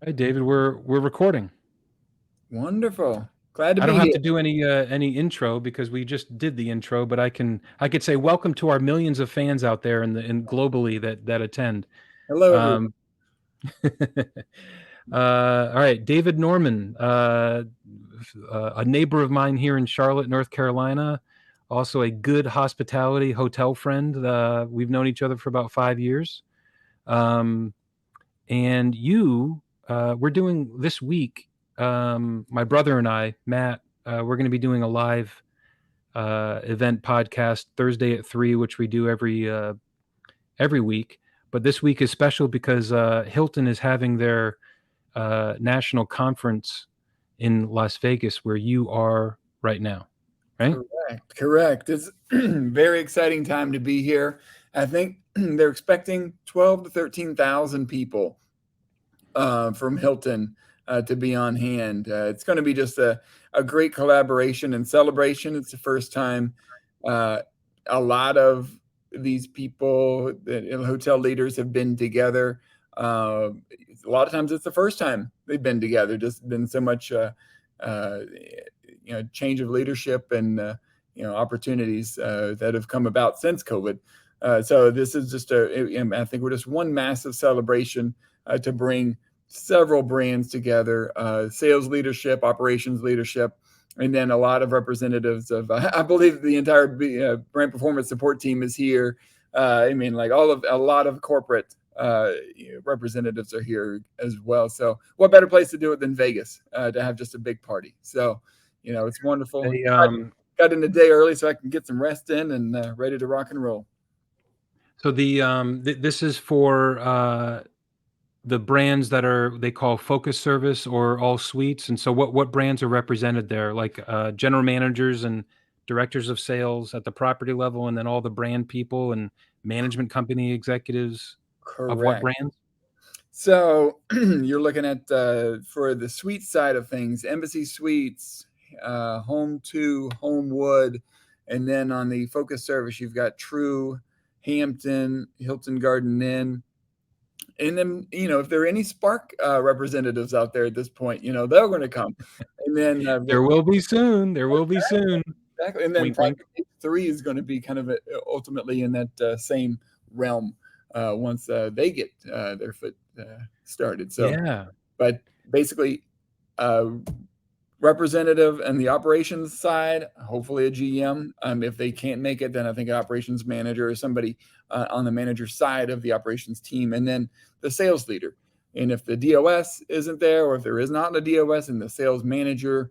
Hi, David. We're recording. Wonderful. Glad to I don't be have here. to do any intro because we just did the intro, but I could say welcome to our millions of fans out there in globally that attend. Hello, everyone. Um, all right, David Norman, a neighbor of mine here in Charlotte, North Carolina, also a good hospitality hotel friend. We've known each other for about 5 years. Um, and we're doing this week, my brother and I, Matt, we're going to be doing a live event podcast Thursday at 3, which we do every week. But this week is special because Hilton is having their national conference in Las Vegas, where you are right now, right? Correct. It's very exciting time to be here. I think they're expecting 12 to 13,000 people from Hilton to be on hand. It's going to be just a great collaboration and celebration. It's the first time a lot of these people, the hotel leaders, have been together. A lot of times it's the first time they've been together. Just been so much, uh, change of leadership and opportunities that have come about since COVID. So this is just I think we're just one massive celebration to bring several brands together, sales leadership, operations leadership, and then a lot of representatives of, I believe the entire brand performance support team is here. I mean, like a lot of corporate representatives are here as well. So what better place to do it than Vegas to have just a big party? So, it's wonderful. They, Got in the day early so I can get some rest in and ready to rock and roll. so this is for the brands that they call focus service or all suites. And so what brands are represented there? Like general managers and directors of sales at the property level, and then all the brand people and management company executives of what Correct. brands? So you're looking at for the suite side of things, Embassy Suites, Home2, Homewood, and then on the focus service, you've got True, Hampton, Hilton Garden Inn. And then, if there are any Spark representatives out there at this point, they're going to come. And then There will be soon. There will be soon. exactly. And then Wink, wink. Project H3 is going to be kind of ultimately in that same realm once they get their foot started. So, Yeah. but basically, uh, representative and the operations side, hopefully a GM. If they can't make it, then I think an operations manager or somebody on the manager side of the operations team, and then the sales leader. And if the DOS isn't there, or if there is not a DOS and the sales manager,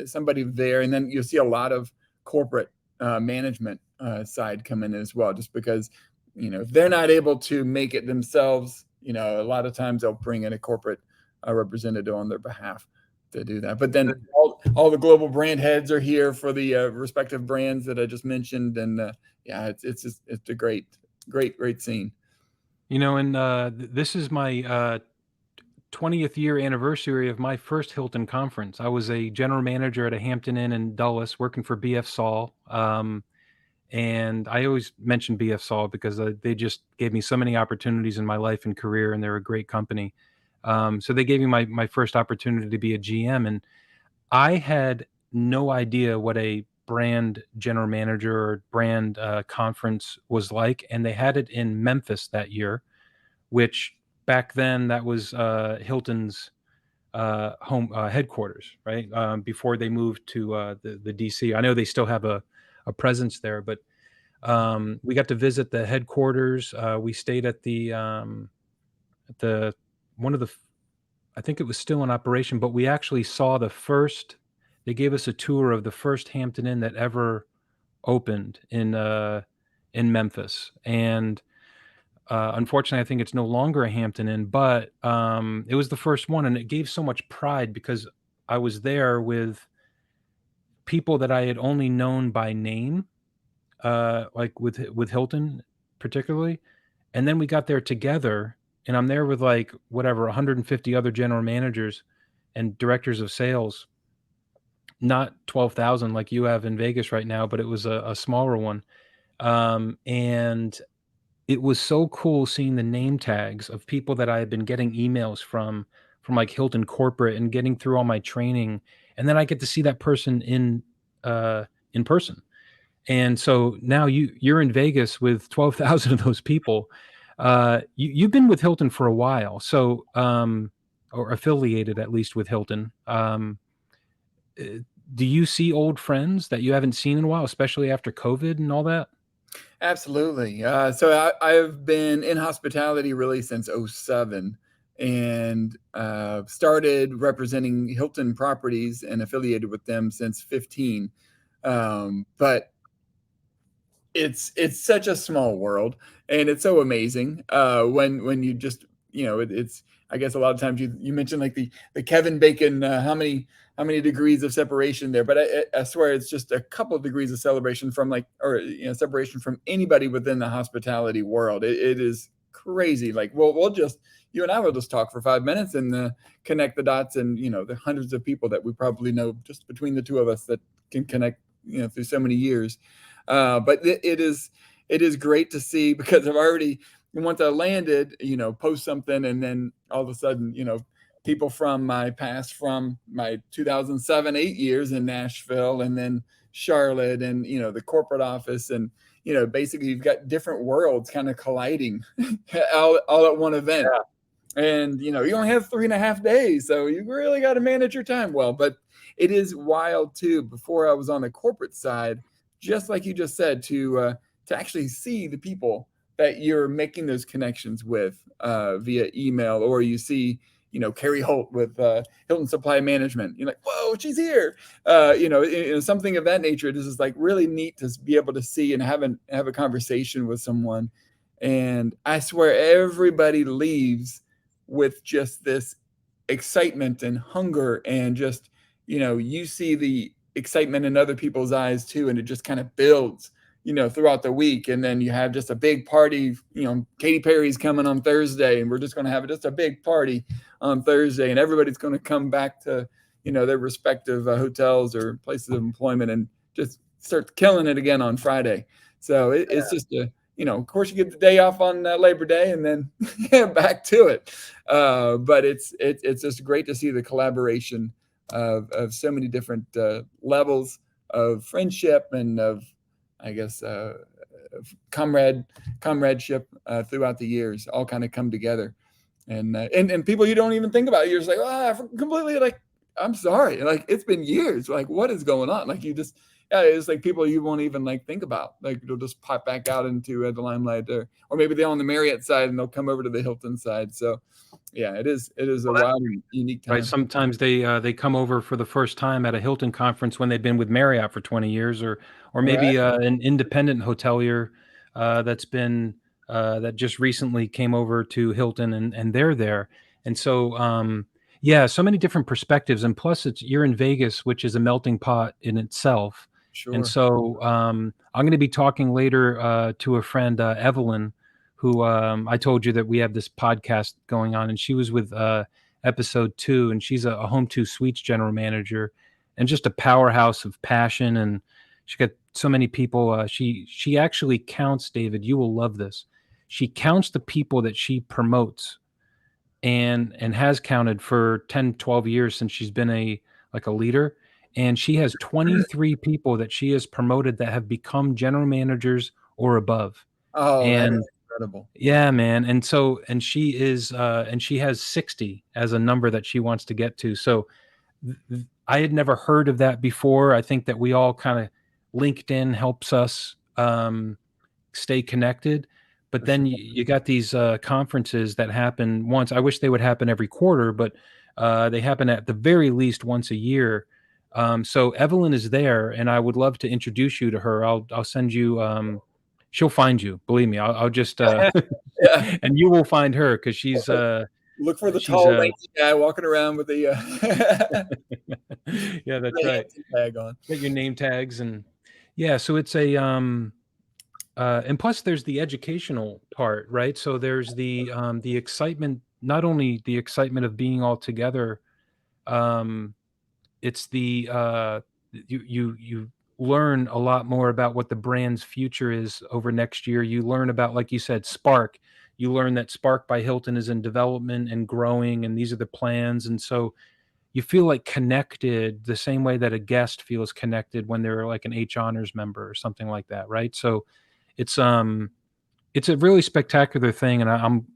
somebody there, and then you'll see a lot of corporate management side come in as well, just because if they're not able to make it themselves, a lot of times they'll bring in a corporate representative on their behalf to do that. But then all the global brand heads are here for the respective brands that I just mentioned, and yeah, it's a great scene. And this is my 20th year anniversary of my first Hilton conference. I was a general manager at a Hampton Inn in Dulles, working for BF Saul. And I always mention BF Saul because they just gave me so many opportunities in my life and career, and they're a great company. So they gave me my first opportunity to be a GM, and I had no idea what a brand general manager or brand conference was like, and they had it in Memphis that year, which back then that was Hilton's home headquarters, right? Before they moved to the DC. I know they still have a presence there, but we got to visit the headquarters. We stayed at the one of the, I think it was still in operation, but we actually saw they gave us a tour of the first Hampton Inn that ever opened in Memphis. And unfortunately, I think it's no longer a Hampton Inn, but it was the first one, and it gave so much pride because I was there with people that I had only known by name, like with Hilton particularly, and then we got there together, and I'm there with like whatever 150 other general managers and directors of sales, not 12,000 like you have in Vegas right now, but it was a smaller one, and it was so cool seeing the name tags of people that I had been getting emails from like Hilton corporate and getting through all my training, and then I get to see that person in person. And so now you're in Vegas with 12,000 of those people. You've been with Hilton for a while, so or affiliated at least with Hilton. Uh, do you see old friends that you haven't seen in a while, especially after COVID and all that? Absolutely. I've been in hospitality really since '07, and started representing Hilton properties and affiliated with them since 15. But it's such a small world, and it's so amazing when you just, it's, I guess a lot of times you mentioned like the Kevin Bacon, how many degrees of separation there, but I swear it's just a couple of degrees of celebration from like, or separation from anybody within the hospitality world. It is crazy. Like we'll just, you and I will just talk for 5 minutes and connect the dots, and the hundreds of people that we probably know just between the two of us that can connect through so many years. But it is great to see, because I've already, once I landed, post something, and then all of a sudden, people from my past, from my 2007, 8 years in Nashville, and then Charlotte, and the corporate office, and basically you've got different worlds kind of colliding all at one event. And you only have 3.5 days, so you really got to manage your time well. But it is wild too. Before I was on the corporate side, just like you just said, to actually see the people that you're making those connections with via email, or you see Carrie Holt with Hilton Supply Management. You're like, whoa, she's here. Something of that nature. This is like really neat to be able to see and have a conversation with someone. And I swear everybody leaves with just this excitement and hunger, and just you see the excitement in other people's eyes too, and it just kind of builds throughout the week. And then you have just a big party. Katy Perry's coming on Thursday, and we're just going to have just a big party on Thursday, and everybody's going to come back to their respective hotels or places of employment, and just start killing it again on Friday. So it's just of course you get the day off on Labor Day, and then back to it. But it's just great to see the collaboration of so many different levels of friendship, and of, I guess, comradeship throughout the years, all kind of come together. And people you don't even think about. You're just like, completely, like, I'm sorry, like it's been years. Like, what is going on? Like, you just, yeah, it's like people you won't even like think about. Like, they'll just pop back out into the Limelight, or maybe they're on the Marriott side and they'll come over to the Hilton side. So, yeah, it is a wild and unique Right. time. Sometimes they come over for the first time at a Hilton conference when they've been with Marriott for 20 years, or Right. maybe an independent hotelier that's been that just recently came over to Hilton, and they're there. And so yeah, so many different perspectives, and plus you're in Vegas, which is a melting pot in itself. And Sure. so I'm going to be talking later to a friend, Evelyn, who I told you that we have this podcast going on, and she was with episode 2, and she's a Home2 Suites general manager, and just a powerhouse of passion. And she got so many people. She actually counts, David, you will love this. She counts the people that she promotes, and has counted for 10, 12 years since she's been a leader. And she has 23 people that she has promoted that have become general managers or above. Oh, that And is incredible. yeah, man. And so, and she has 60 as a number that she wants to get to. So I had never heard of that before. I think that we all kind of, LinkedIn helps us stay connected. But For then sure. you got these conferences that happen once. I wish they would happen every quarter, but they happen at the very least once a year. So Evelyn is there, and I would love to introduce you to her. I'll send you. She'll find you. Believe me. I'll just Yeah. and you will find her, because Look for the she's tall, lanky guy walking around with the yeah, that's the right. Hampton tag on. Get your name tags, and yeah. So it's a and plus there's the educational part, right? So there's the excitement, not only the excitement of being all together, um it's the you learn a lot more about what the brand's future is over next year. You learn about, like you said, Spark. You learn that Spark by Hilton is in development and growing, and these are the plans. And so you feel like connected the same way that a guest feels connected when they're like an H honors member or something like that, right? So it's um it's a really spectacular thing, and I'm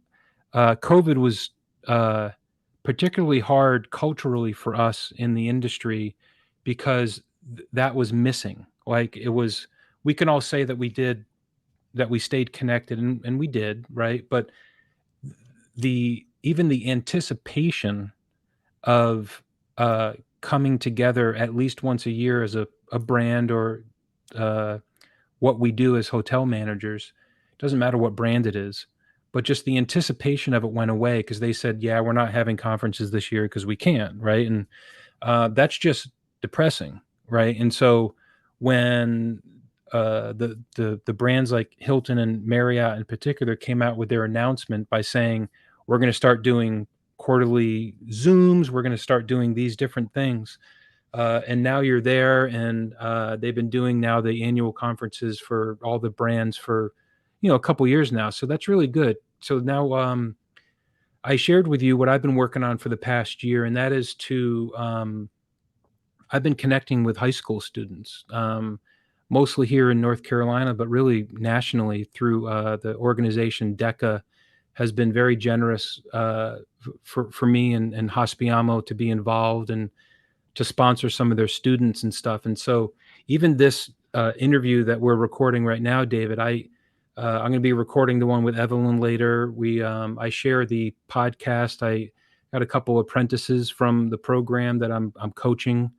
COVID was uh, particularly hard culturally for us in the industry because that was missing. Like it was, we can all say that we did, that we stayed connected, and we did, right? But the even the anticipation of coming together at least once a year as a brand or uh, what we do as hotel managers, doesn't matter what brand it is, but just the anticipation of it went away because they said, yeah, we're not having conferences this year because we can't, right? And that's just depressing, right? And so when the brands like Hilton and Marriott in particular came out with their announcement by saying we're going to start doing quarterly Zooms, we're going to start doing these different things, and now you're there, and they've been doing now the annual conferences for all the brands for a couple years now. So that's really good. So now I shared with you what I've been working on for the past year, and that is to I've been connecting with high school students, mostly here in North Carolina, but really nationally through the organization DECA has been very generous for me and Hospiamo to be involved and to sponsor some of their students and stuff. And so even this interview that we're recording right now, David, I'm going to be recording the one with Evelyn later. I share the podcast. I got a couple apprentices from the program that I'm coaching.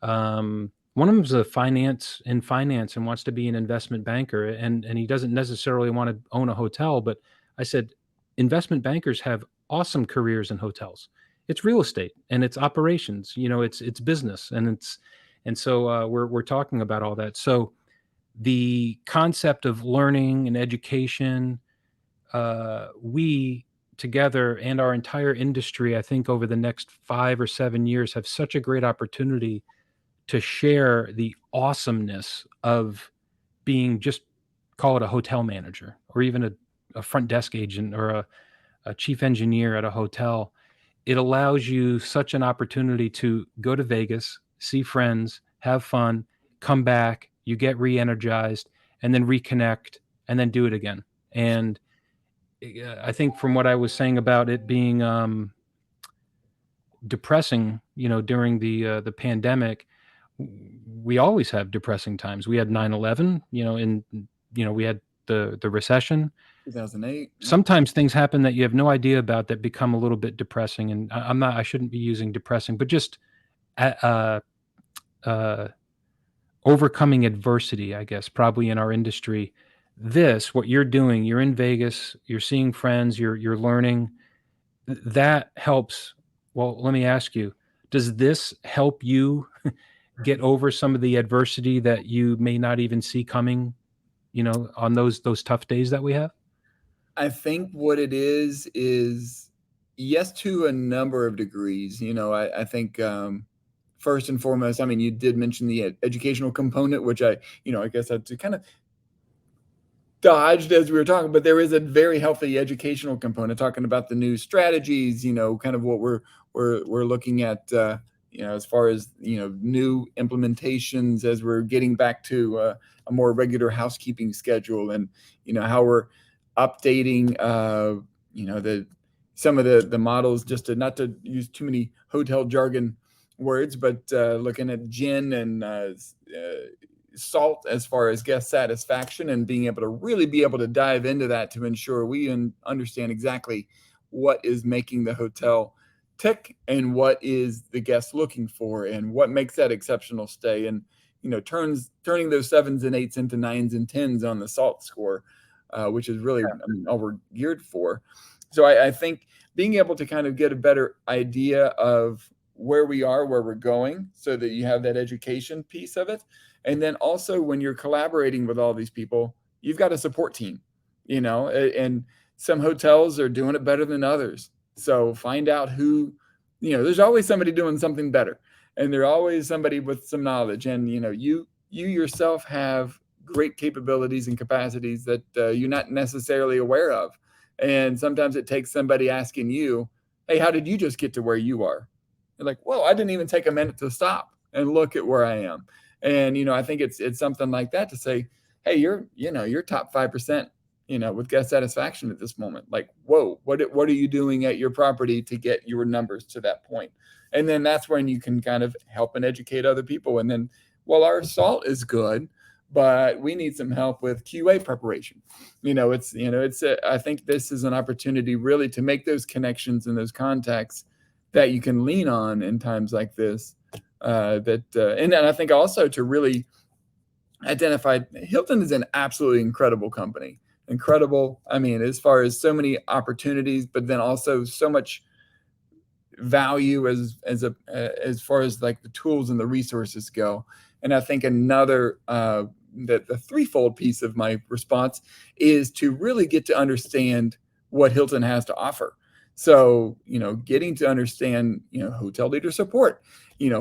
One of them's a finance and wants to be an investment banker, and he doesn't necessarily want to own a hotel. But I said, investment bankers have awesome careers in hotels. It's real estate and it's operations. It's business, and so we're talking about all that. So the concept of learning and education, we together and our entire industry, I think over the next 5 or 7 years, have such a great opportunity to share the awesomeness of being, just call it a hotel manager or even a front desk agent or a chief engineer at a hotel. It allows you such an opportunity to go to Vegas, see friends, have fun, come back, you get re-energized, and then reconnect, and then do it again. And I think from what I was saying about it being depressing, during the pandemic, we always have depressing times. We had 9/11, and we had the recession. 2008. Sometimes things happen that you have no idea about that become a little bit depressing, and I shouldn't be using depressing, but just uh, uh, overcoming adversity, I guess, probably in our industry. What you're doing, you're in Vegas, you're seeing friends, you're learning. That helps. Well, let me ask you, does this help you get over some of the adversity that you may not even see coming, on those tough days that we have? I think what it is yes, to a number of degrees. I think first and foremost, I mean, you did mention the educational component, which I guess I kind of dodged as we were talking, but there is a very healthy educational component talking about the new strategies, kind of what we're looking at, as far as, new implementations as we're getting back to a more regular housekeeping schedule, and, how we're updating, the some of the models, just to not to use too many hotel jargon words, but looking at gin and salt as far as guest satisfaction, and being able to really be able to dive into that to ensure we understand exactly what is making the hotel tick and what is the guest looking for and what makes that exceptional stay, and turning those sevens and eights into nines and tens on the salt score, which is really, I mean, all we're geared for. So I think being able to kind of get a better idea of where we are, where we're going, so that you have that education piece of it. And then also when you're collaborating with all these people, you've got a support team, and some hotels are doing it better than others. So find out who, there's always somebody doing something better, and there's always somebody with some knowledge, and you you yourself have great capabilities and capacities that you're not necessarily aware of. And sometimes it takes somebody asking you, hey, how did you just get to where you are? You're like, well, I didn't even take a minute to stop and look at where I am. And, I think it's something like that to say, hey, you're top 5%, with guest satisfaction at this moment. Like, whoa, what are you doing at your property to get your numbers to that point? And then that's when you can kind of help and educate other people. And then, well, our salt is good, but we need some help with QA preparation. I think this is an opportunity really to make those connections and those contacts that you can lean on in times like this. And then I think also to really identify Hilton is an absolutely incredible company. Incredible. I mean, as far as so many opportunities, but then also so much value as far as like the tools and the resources go. And I think another the threefold piece of my response is to really get to understand what Hilton has to offer. So, getting to understand, hotel leader support,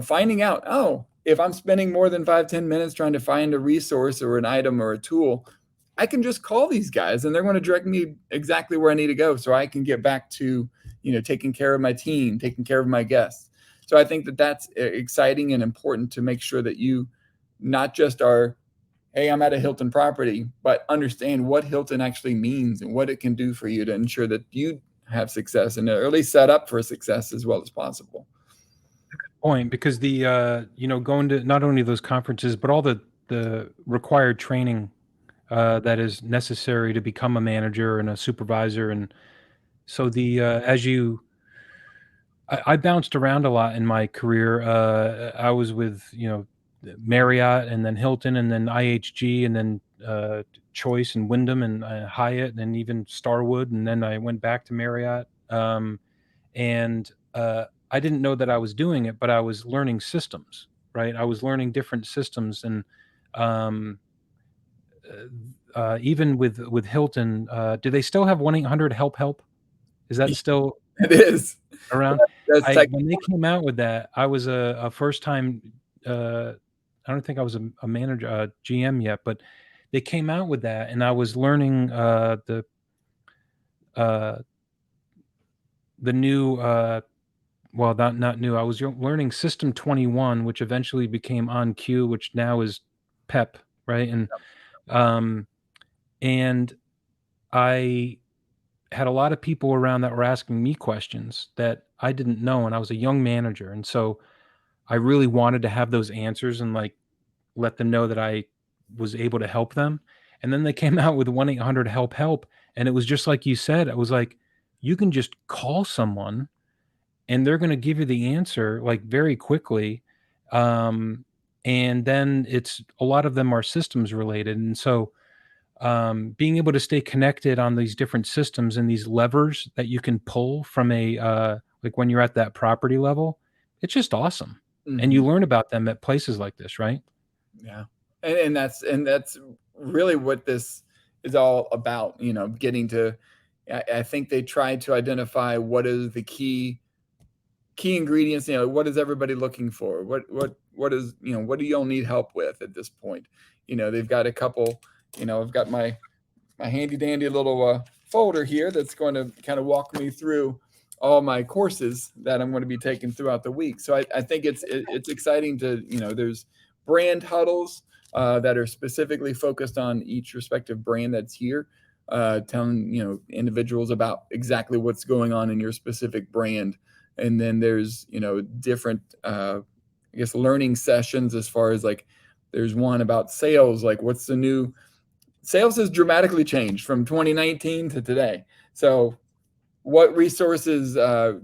finding out, oh, if I'm spending more than 5-10 minutes trying to find a resource or an item or a tool, I can just call these guys and they're going to direct me exactly where I need to go so I can get back to, taking care of my team, taking care of my guests. So I think that that's exciting and important to make sure that you not just are, hey, I'm at a Hilton property, but understand what Hilton actually means and what it can do for you to ensure that you have success and at least set up for success as well as possible. Point, because the going to not only those conferences but all the required training that is necessary to become a manager and a supervisor. And so I bounced around a lot in my career. I was with Marriott and then Hilton and then IHG and then Choice and Wyndham and Hyatt and even Starwood, and then I went back to Marriott. And I didn't know that I was doing it, but I was learning systems, right? I was learning different systems, and um, even with Hilton, do they still have 1-800-HELP? Is that still It is around? that's When they came out with that, I was a first time. I don't think I was a manager, GM yet, but they came out with that, and I was learning uh, the new. Well, not new. I was learning System 21, which eventually became OnQ, which now is PEP, right? Um, and I had a lot of people around that were asking me questions that I didn't know, and I was a young manager, and so I really wanted to have those answers and like let them know that I was able to help them. And then they came out with 1-800-HELP, and it was just like you said. It was like you can just call someone and they're going to give you the answer like very quickly. Um, and then it's a lot of them are systems related, and so being able to stay connected on these different systems and these levers that you can pull from a like when you're at that property level, it's just awesome. And you learn about them at places like this, right? Yeah. And that's really what this is all about, getting to I think they tried to identify what is the key ingredients, what is everybody looking for? What is, what do y'all need help with at this point? They've got a couple, I've got my handy dandy little folder here that's going to kind of walk me through all my courses that I'm going to be taking throughout the week. So I think it's exciting to, there's brand huddles that are specifically focused on each respective brand that's here, telling, individuals about exactly what's going on in your specific brand. And then there's, different, I guess, learning sessions as far as like, there's one about sales, like what's the new sales has dramatically changed from 2019 to today. So what resources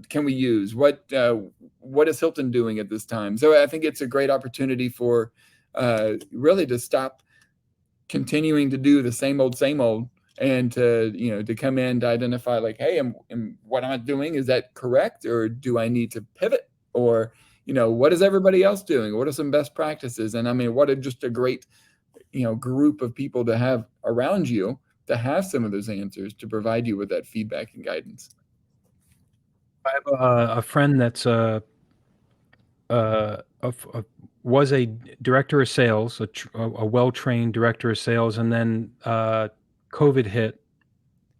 can we use? What is Hilton doing at this time? So I think it's a great opportunity for really to stop continuing to do the same old, and to come in to identify like, hey, what am I doing? Is that correct? Or do I need to pivot? Or, what is everybody else doing? What are some best practices? And I mean, what a just a great group of people to have around you to have some of those answers to provide you with that feedback and guidance. I have a friend that's a was a director of sales, a well-trained director of sales, and then COVID hit,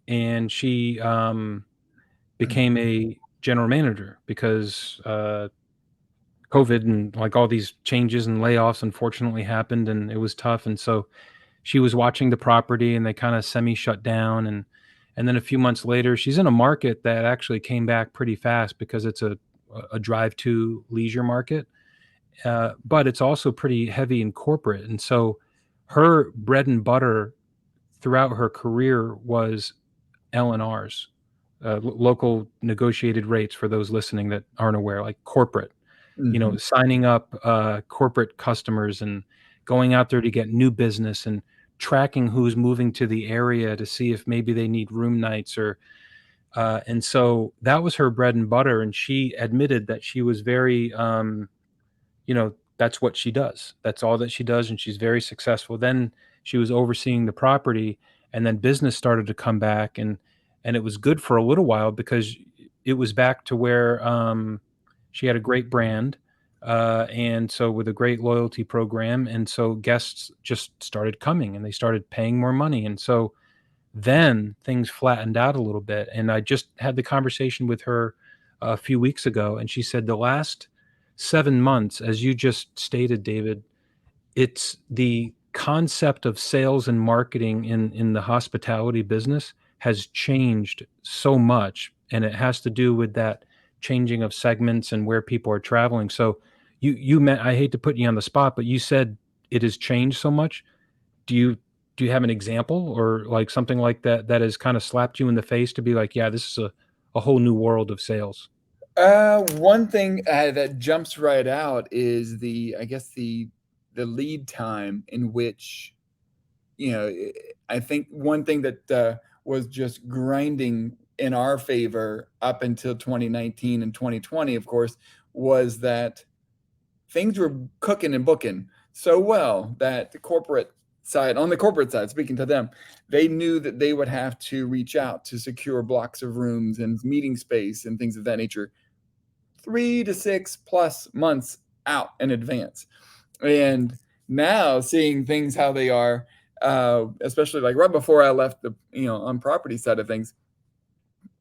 and she became a general manager because COVID and like all these changes and layoffs unfortunately happened, and it was tough. And so she was watching the property, and they kind of semi shut down, and then a few months later, she's in a market that actually came back pretty fast because it's a drive to leisure market, but it's also pretty heavy in corporate. And so her bread and butter throughout her career was LNRs, local negotiated rates, for those listening that aren't aware, like corporate, Mhm. signing up corporate customers and going out there to get new business and tracking who's moving to the area to see if maybe they need room nights or and so that was her bread and butter. And she admitted that she was very that's what she does. That's all that she does, and she's very successful. Then she was overseeing the property, and then business started to come back, and it was good for a little while because it was back to where she had a great brand, and so with a great loyalty program, and so guests just started coming, and they started paying more money, and so then things flattened out a little bit. And I just had the conversation with her a few weeks ago, and she said the last 7 months, as you just stated, David, it's the concept of sales and marketing in the hospitality business has changed so much, and it has to do with that changing of segments and where people are traveling. So you meant, I hate to put you on the spot, but you said it has changed so much. Do you have an example or like something like that that has kind of slapped you in the face to be like, yeah, this is a whole new world of sales? One thing that jumps right out is I guess the lead time in which, I think one thing that was just grinding in our favor up until 2019 and 2020, of course, was that things were cooking and booking so well that on the corporate side, speaking to them, they knew that they would have to reach out to secure blocks of rooms and meeting space and things of that nature 3 to 6 plus months out in advance. And now seeing things how they are, especially like right before I left the, on property side of things,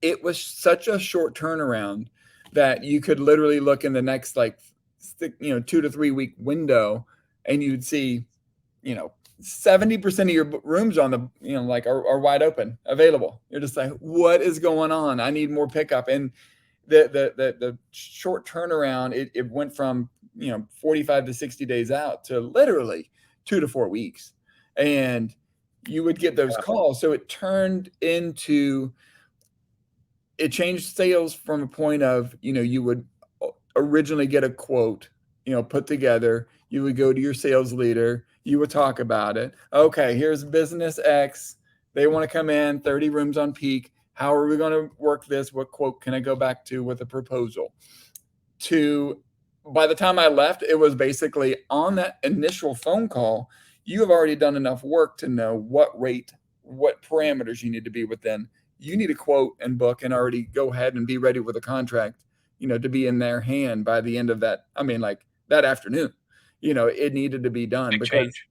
it was such a short turnaround that you could literally look in the next 2 to 3 week window and you'd see, 70% of your rooms on the, like are wide open, available. You're just like, what is going on? I need more pickup. And the short turnaround, it went from 45 to 60 days out to literally 2 to 4 weeks, and you would get those calls. So it changed sales from a point of, you would originally get a quote, put together. You would go to your sales leader. You would talk about it. Okay, here's business X. They want to come in 30 rooms on peak. How are we going to work this? What quote can I go back to with a proposal? By the time I left, it was basically on that initial phone call, you have already done enough work to know what rate, what parameters you need to be within. You need a quote and book and already go ahead and be ready with a contract, to be in their hand by the end of that. I mean, like that afternoon, it needed to be done Big change.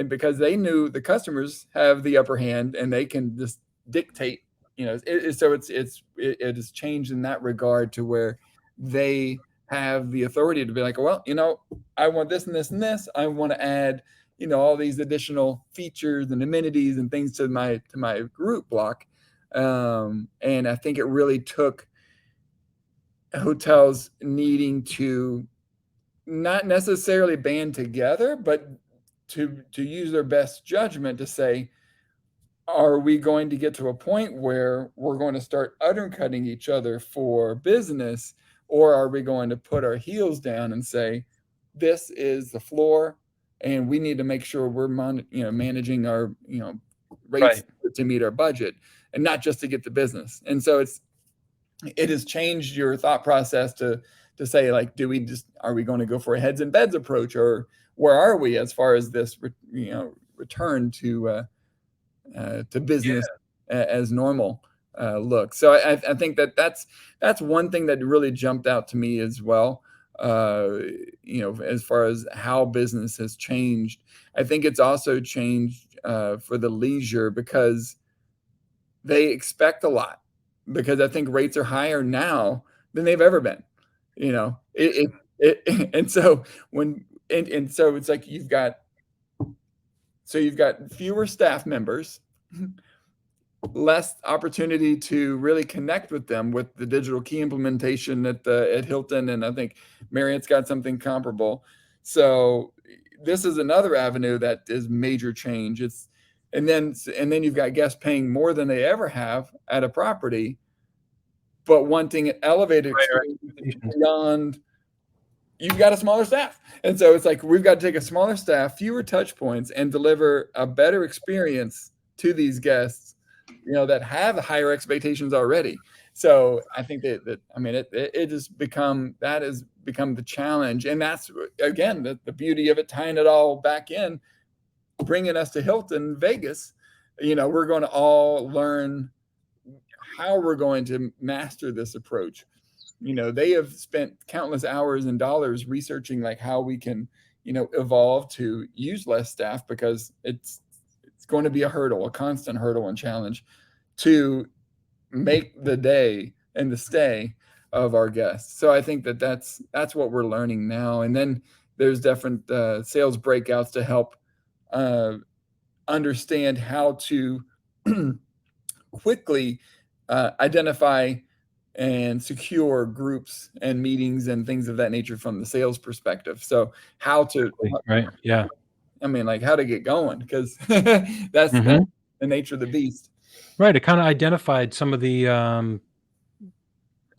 because they knew the customers have the upper hand and they can just dictate, so it has changed in that regard to where they have the authority to be like, well, I want this and this and this. I want to add, all these additional features and amenities and things to my group block. And I think it really took hotels needing to not necessarily band together, but to use their best judgment to say, are we going to get to a point where we're going to start undercutting each other for business, or are we going to put our heels down and say, this is the floor, and we need to make sure we're managing our rates Right. to meet our budget, and not just to get the business. And so it has changed your thought process to say, like, are we going to go for a heads and beds approach, or where are we as far as this return to business as normal look. So I think that's one thing that really jumped out to me as well. as far as how business has changed. I think it's also changed for the leisure because they expect a lot, because I think rates are higher now than they've ever been. You know, and so and so it's like you've got fewer staff members, less opportunity to really connect with them with the digital key implementation at Hilton, and I think Marriott's got something comparable. So this is another avenue that is major change. And then you've got guests paying more than they ever have at a property, but wanting an elevated experience beyond. You've got a smaller staff. And so it's like we've got to take a smaller staff, fewer touch points, and deliver a better experience to these guests, that have higher expectations already. So I think that I mean, it has become the challenge. And that's, again, the beauty of it, tying it all back in, bringing us to Hilton Vegas. We're going to all learn how we're going to master this approach. They have spent countless hours and dollars researching like how we can, evolve to use less staff, because it's going to be a constant hurdle and challenge to make the day and the stay of our guests. So I think that's what we're learning now. And then there's different sales breakouts to help understand how to quickly identify and secure groups and meetings and things of that nature from the sales perspective. So how to, right. Yeah. I mean, like how to get going, because that's the nature of the beast. Right. It kind of identified some of the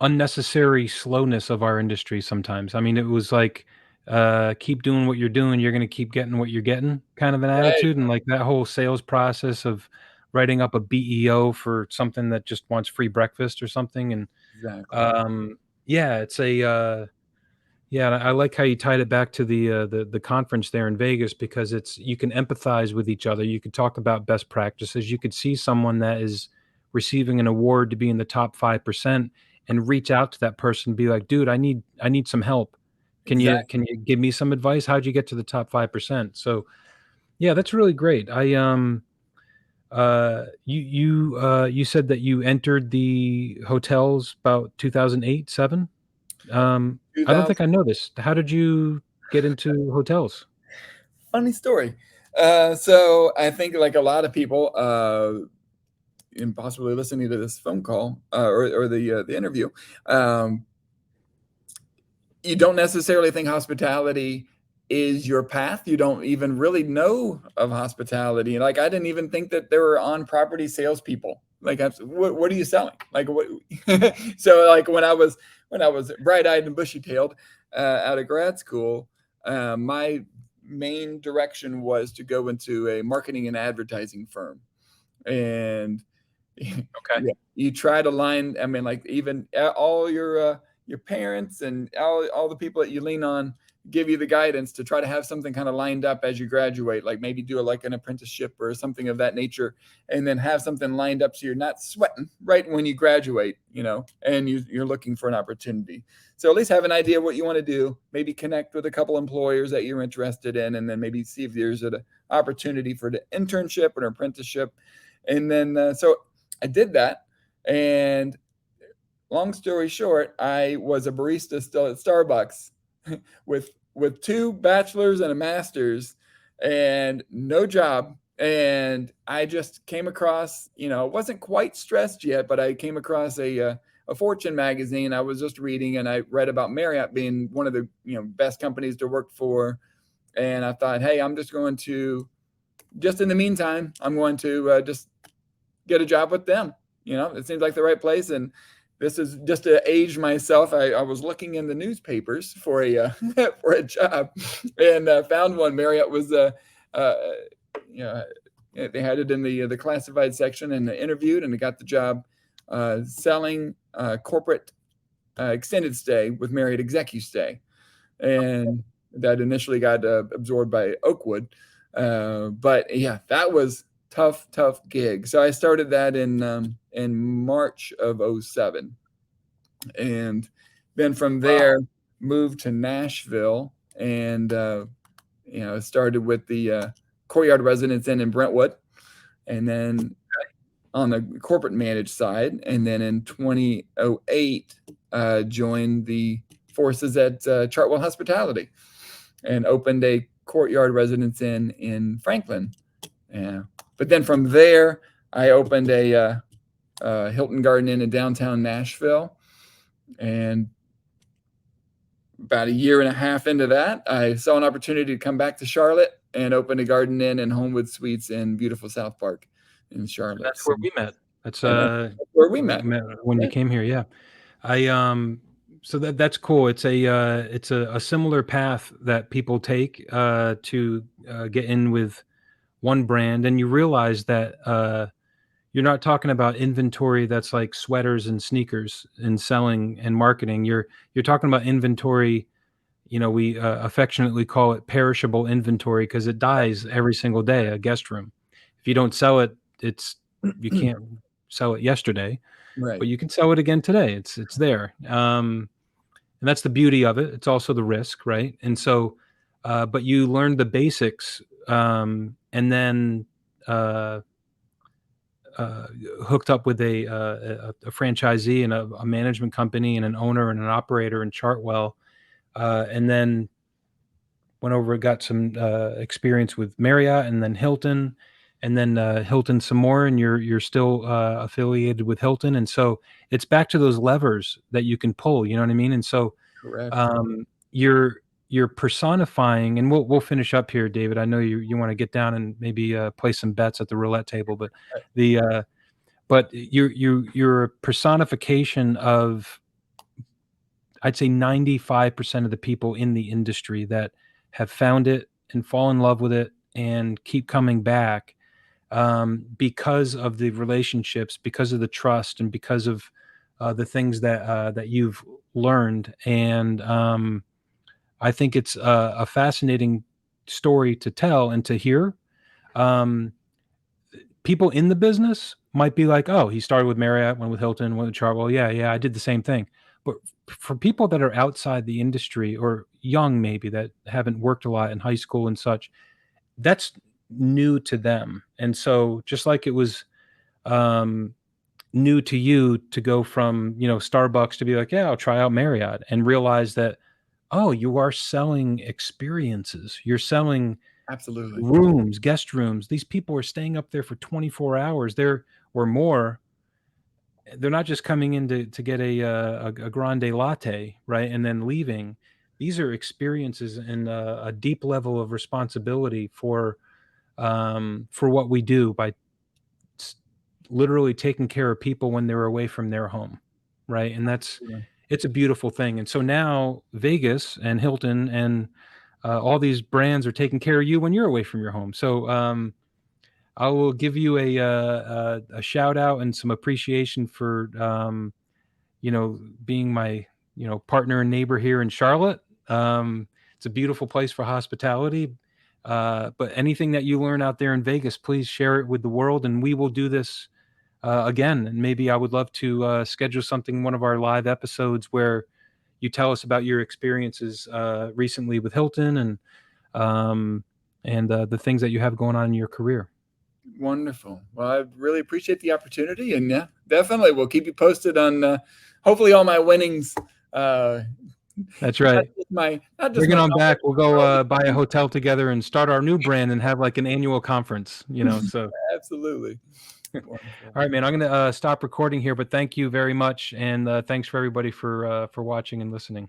unnecessary slowness of our industry sometimes. I mean, it was like, keep doing what you're doing, you're going to keep getting what you're getting kind of an attitude. And like that whole sales process of writing up a BEO for something that just wants free breakfast or something. And yeah, it's yeah, I like how you tied it back to the conference there in Vegas, because you can empathize with each other. You could talk about best practices. You could see someone that is receiving an award to be in the top 5% and reach out to that person and be like, dude, I need some help. Can you give me some advice? How'd you get to the top 5%? So yeah, that's really great. You said that you entered the hotels about 2008, 7? I don't think I know this. How did you get into hotels? Funny story. So I think, like a lot of people, and possibly listening to this phone call or the interview, you don't necessarily think hospitality is your path. You don't even really know of hospitality. Like, I didn't even think that there were on-property salespeople. Like, what are you selling? Like, what? So, like, when I was bright-eyed and bushy-tailed out of grad school, my main direction was to go into a marketing and advertising firm. And you try to line, I mean, like, even all your parents and all the people that you lean on give you the guidance to try to have something kind of lined up as you graduate, like maybe do like an apprenticeship or something of that nature, and then have something lined up so you're not sweating right when you graduate, and you're looking for an opportunity. So at least have an idea of what you want to do, maybe connect with a couple employers that you're interested in, and then maybe see if there's an opportunity for the internship or an apprenticeship. And then so I did that, and long story short, I was a barista still at Starbucks with 2 bachelors and a master's and no job. And I just came across, wasn't quite stressed yet, but I came across a Fortune magazine I was just reading, and I read about Marriott being one of the best companies to work for. And I thought, hey, I'm just going to, just in the meantime, I'm going to just get a job with them. It seems like the right place. And this is just to age myself. I was looking in the newspapers for a for a job, and found one. Marriott was, they had it in the classified section, and interviewed, and I got the job selling corporate extended stay with Marriott ExecuStay, and that initially got absorbed by Oakwood. But yeah, that was tough gig. So I started that in March of 07. And then from there, moved to Nashville and started with the Courtyard Residence Inn in Brentwood, and then on the corporate managed side, and then in 2008 joined the forces at Chartwell Hospitality and opened a Courtyard Residence Inn in Franklin. Yeah, but then from there I opened a Hilton Garden Inn in downtown Nashville, and about a year and a half into that, I saw an opportunity to come back to Charlotte and open a Garden Inn and Homewood Suites in beautiful South Park in Charlotte. That's where we met. That's where we met when you came here. Yeah, so that's cool. It's a similar path that people take to get in with one brand, and you realize that you're not talking about inventory that's like sweaters and sneakers and selling and marketing. You're talking about inventory. We affectionately call it perishable inventory because it dies every single day. A guest room, if you don't sell it, you can't sell it yesterday, right. but you can sell it again today. It's there, and that's the beauty of it. It's also the risk, right? And so, but you learn the basics, and then hooked up with a franchisee and a management company and an owner and an operator in Chartwell, and then went over, got some experience with Marriott and then Hilton, and then Hilton some more, and you're still affiliated with Hilton, and so it's back to those levers that you can pull. You know what I mean? And so Correct. You're personifying, and we'll finish up here, David. I know you want to get down and maybe play some bets at the roulette table, but you're a personification of, I'd say 95% of the people in the industry that have found it and fall in love with it and keep coming back because of the relationships, because of the trust, and because of the things that you've learned. And I think it's a fascinating story to tell and to hear. People in the business might be like, "Oh, he started with Marriott, went with Hilton, went with Chartwell. Yeah, I did the same thing." But for people that are outside the industry or young, maybe that haven't worked a lot in high school and such, that's new to them. And so, just like it was new to you to go from Starbucks to be like, "Yeah, I'll try out Marriott," and realize that, oh, you are selling experiences. You're selling Absolutely. rooms, guest rooms. These people are staying up there for 24 hours there or more. They're not just coming in to get a grande latte, right, and then leaving. These are experiences and a deep level of responsibility for what we do by literally taking care of people when they're away from their home, right? And it's a beautiful thing. And so now Vegas and Hilton and all these brands are taking care of you when you're away from your home. So I will give you a shout out and some appreciation for being my partner and neighbor here in Charlotte. It's a beautiful place for hospitality. But anything that you learn out there in Vegas, please share it with the world, and we will do this again. And maybe I would love to schedule something, one of our live episodes, where you tell us about your experiences recently with Hilton and the things that you have going on in your career. Wonderful. Well, I really appreciate the opportunity, and yeah, definitely we'll keep you posted on hopefully all my winnings. That's right. Bring it on back. We'll go buy a hotel together and start our new brand and have like an annual conference. So absolutely. All right, man. I'm going to stop recording here, but thank you very much, and thanks for everybody for watching and listening.